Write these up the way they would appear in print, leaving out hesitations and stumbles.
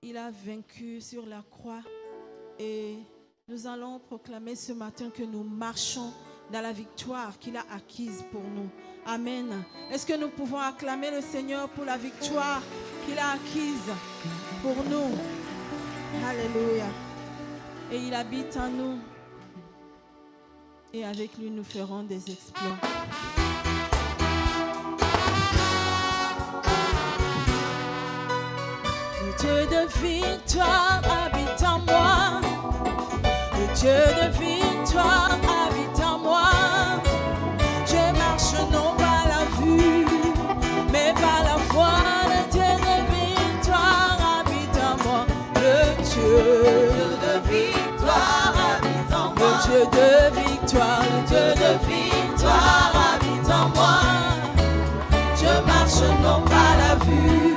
il a vaincu sur la croix. Et nous allons proclamer ce matin que nous marchons dans la victoire qu'il a acquise pour nous. Amen. Est-ce que nous pouvons acclamer le Seigneur pour la victoire qu'il a acquise pour nous? Alléluia. Et il habite en nous. Et avec lui, nous ferons des exploits. Le Dieu de victoire habite en moi. Le Dieu de victoire habite en moi. Je marche non par la vue, mais par la foi. Le Dieu de victoire habite en moi. Le Dieu de victoire habite en moi. Le Dieu de victoire, le Dieu de victoire habite en moi. Je marche non par la vue,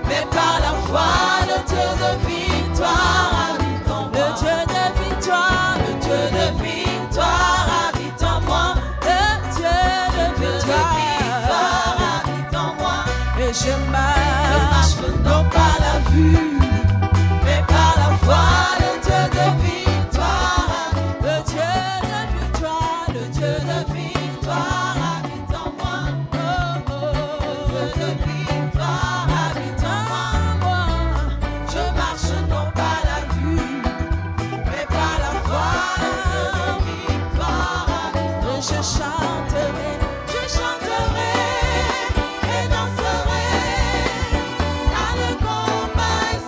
mais par la foi. Le Dieu de victoire habite en moi. Le Dieu de victoire, le Dieu de victoire habite en moi. Le Dieu de victoire habite en moi. Et je marche non par la vue, mais par la foi. Le Dieu de victoire, le Dieu de victoire, le Dieu de victoire habite en moi. Oh, oh, le Dieu de victoire habite en moi. Je marche non par la vue, mais par la foi. Le Dieu de victoire habite en moi. Je chanterai et danserai dans le combat et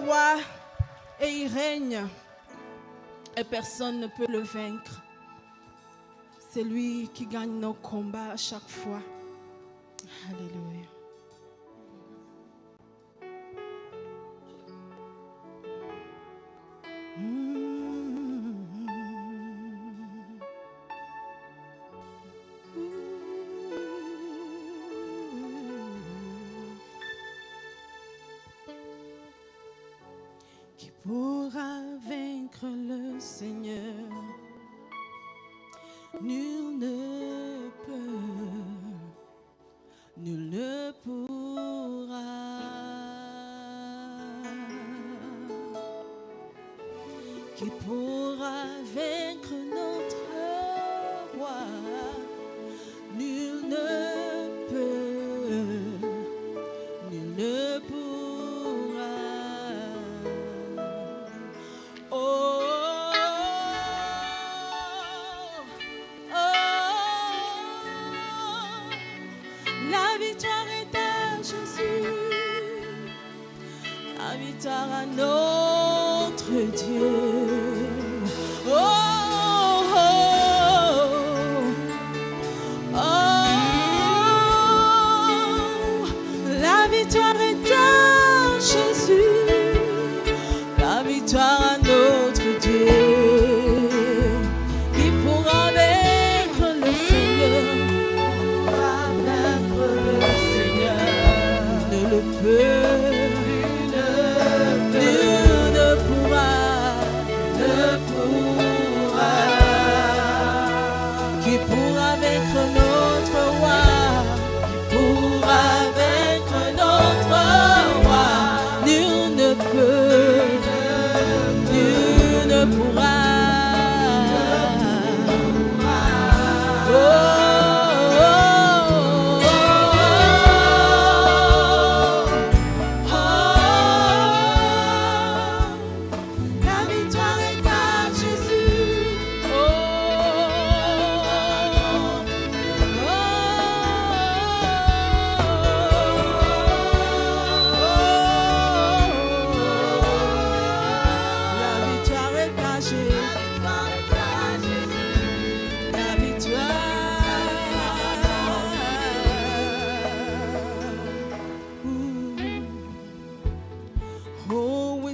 roi et il règne. Et personne ne peut le vaincre. C'est lui qui gagne nos combats à chaque fois. Alléluia. Qui pourra vaincre le Seigneur? Nul ne peut, nul ne pourra. Qui pourra vaincre notre roi? Nul ne peut, nul ne pourra. Oh, la victoire est à Jésus, la victoire à notre Dieu. Oh, oh, oh, la victoire est à Jésus, la victoire à notre Dieu. Qui pourra vaincre le Seigneur? Ne le peut, nul ne pourra, ne pourra. Qui pourra vaincre notre roi? Qui pourra vaincre notre roi? Nul ne peut, nul ne pourra. Oh.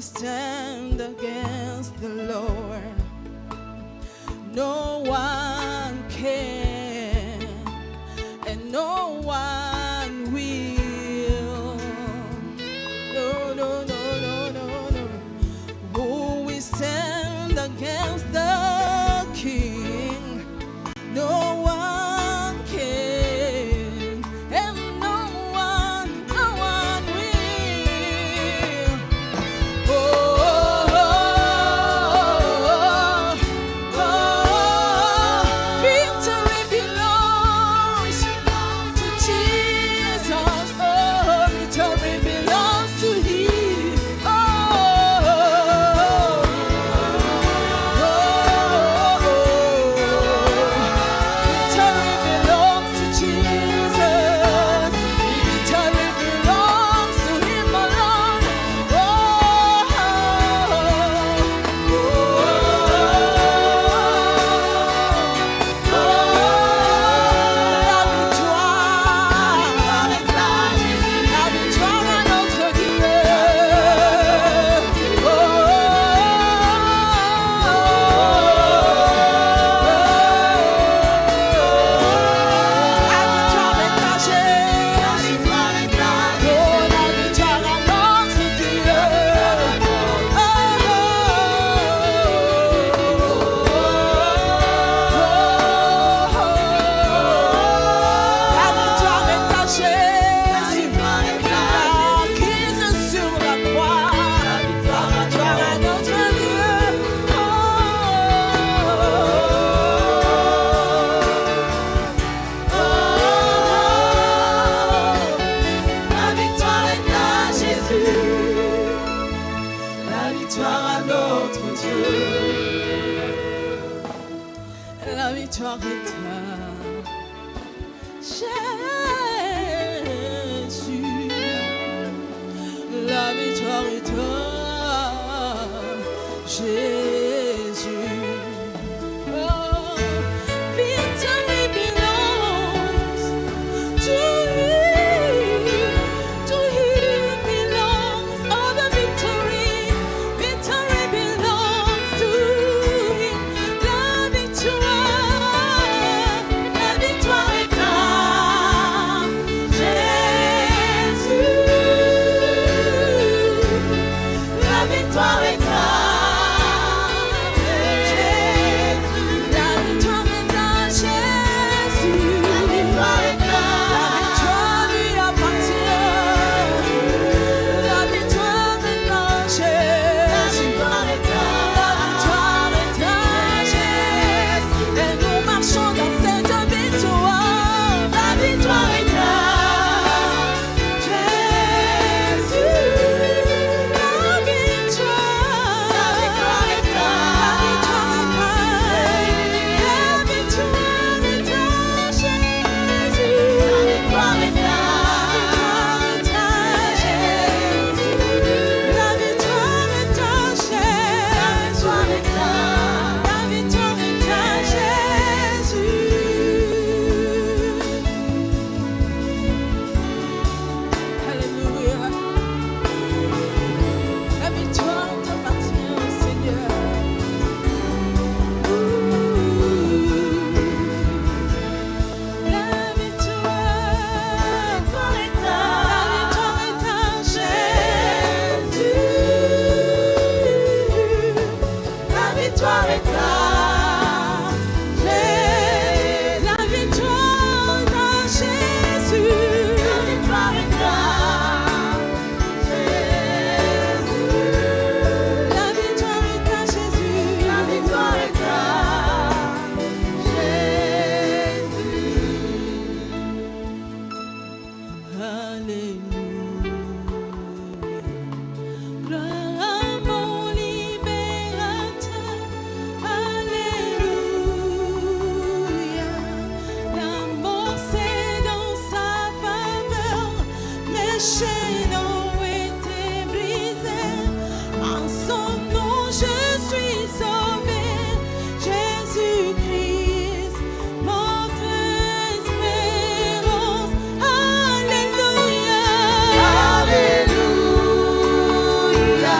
Stand against the Lord. No one can, and no one will. No, no, no, no, no, no. Who will stand against the King? No one can, and no one will. Victory belongs to Jesus. Alléluia. Gloire à mon libérateur. Alléluia. La mort c'est dans sa faveur. Mes chaînes ont été brisées. En son nom je suis sauvé. Jésus-Christ, notre espérance. Alléluia. Alléluia.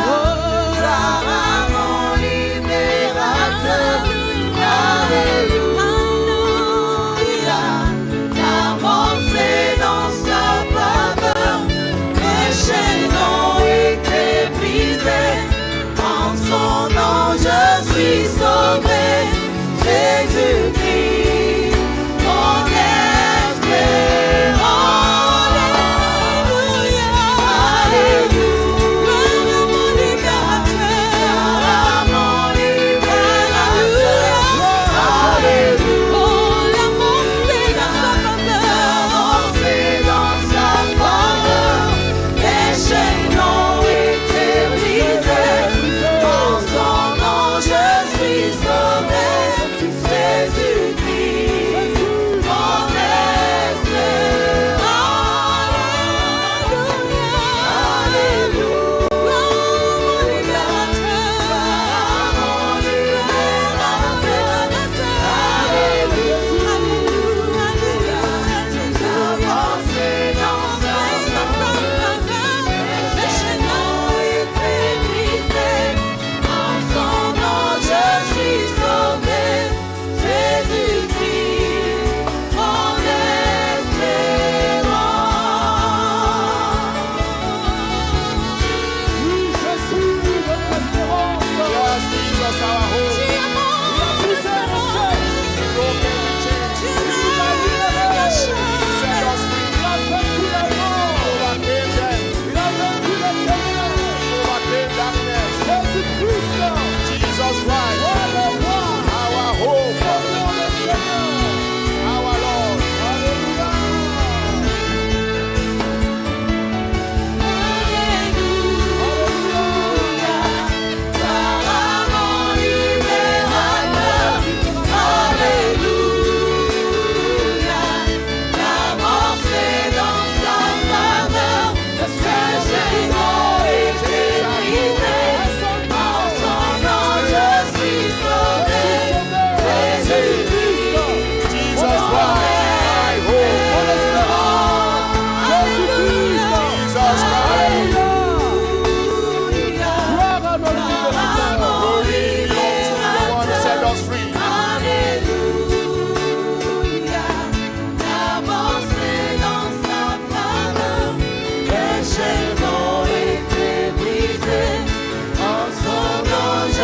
Gloire à mon libérateur. Alléluia. La mort c'est dans sa faveur. Mes chaînes ont été brisées. En son nom je suis sauvé. Jésus-Christ, mon espérance. Alléluia. Alléluia. Mon libérateur. Mon libérateur. Alléluia. Oh, l'amour c'est dans sa faveur. L'amour c'est dans sa faveur. Les chaînes ont été brisées. En son nom je suis sauvé. Jésus-Christ, mon espérance. Alléluia. Mon libérateur. Mon libérateur. Alléluia. L'amour c'est dans sa faveur. Les chaînes ont été brisées. En son nom je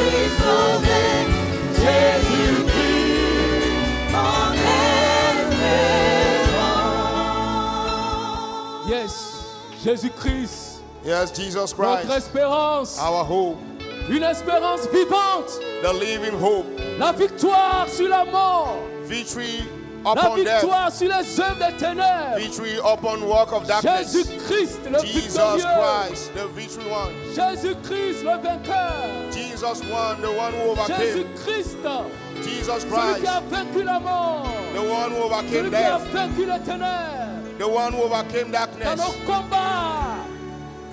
suis sauvé. Jésus-Christ, mon Jésus-Christ, Yes, Jesus Christ, notre espérance, our hope, une espérance vivante, the living hope, la victoire sur la mort, victory la upon death, victoire sur les œuvres des ténèbres. victory upon work of darkness. Jésus-Christ, le Jesus victorieux. Christ, the victory one. Jésus-Christ, le vainqueur. Jesus one, the one who overcame. Jésus-Christ, Jesus celui Christ, qui a vaincu la mort, the one who overcame celui qui a death, vaincu les ténèbres. the one who overcame Dans darkness. nos combats,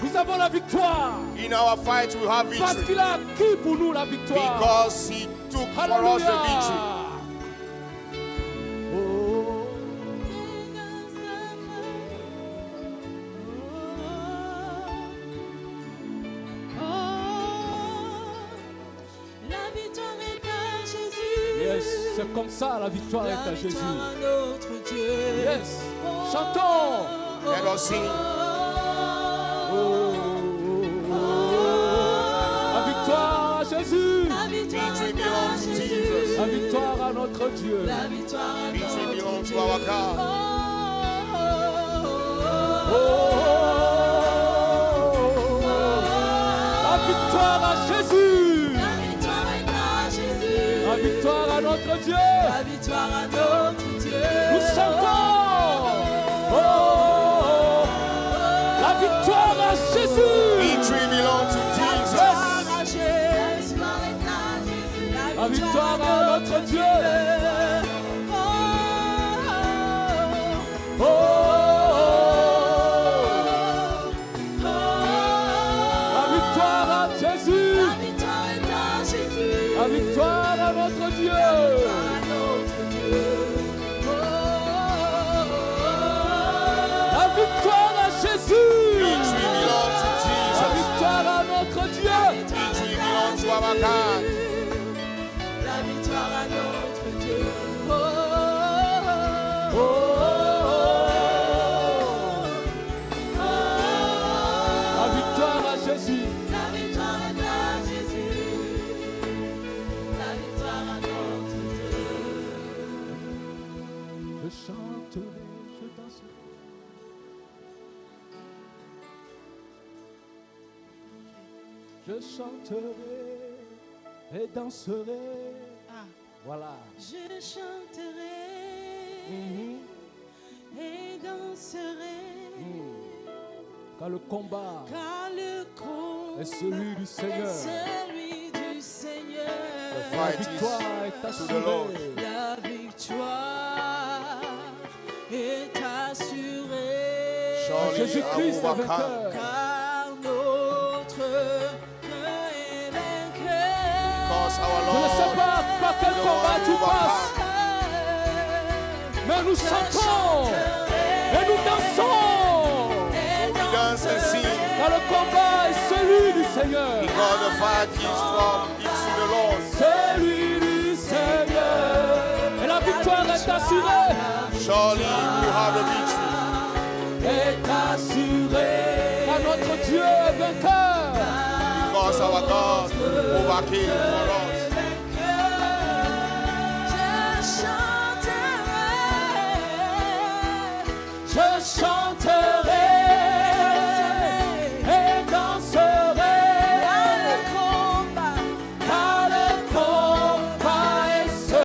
nous avons la victoire. In our fight, we have Parce victory qu'il a acquis pour nous la victoire. because He took for us the victory. Oh. La victoire est à Jésus. Yes, c'est comme ça la victoire est La à Jésus. victoire à notre Dieu. Yes, chantons. Let us sing. La victoire à Jésus. La victoire Victory est à belongs to Jésus. Jesus. La victoire à notre Dieu. La victoire est à Victory notre belongs Dieu. to our God. La victoire à Jésus. La victoire est à Jésus. La victoire à notre Dieu. La victoire à notre Dieu. Nous chantons. our God. La victoire à notre Dieu. Oh, oh, oh, oh, oh. La victoire à Jésus. La victoire est à Jésus. La victoire à notre Dieu. Je chanterai, je danserai. Je chanterai et danserai. Ah. Voilà. Je chanterai et danserai. Car le combat Car le combat est celui du Seigneur. est celui du Seigneur. The La fight victoire is est to the Lord. assurée. La victoire est assurée. Surely Jésus-Christ I est overcome. vainqueur. Car notre Dieu est vainqueur. Because our Je ne Lord sais pas par quel is the combat one tu who passes, overcome. mais nous chantons et nous dansons. We dance and sing Car le combat est celui du Seigneur. because the fight is to the Lord. Celui du Seigneur. Et la victoire est assurée. Surely we have the victory. Est assurée. Car notre Dieu est vainqueur. Because our God overcame for us.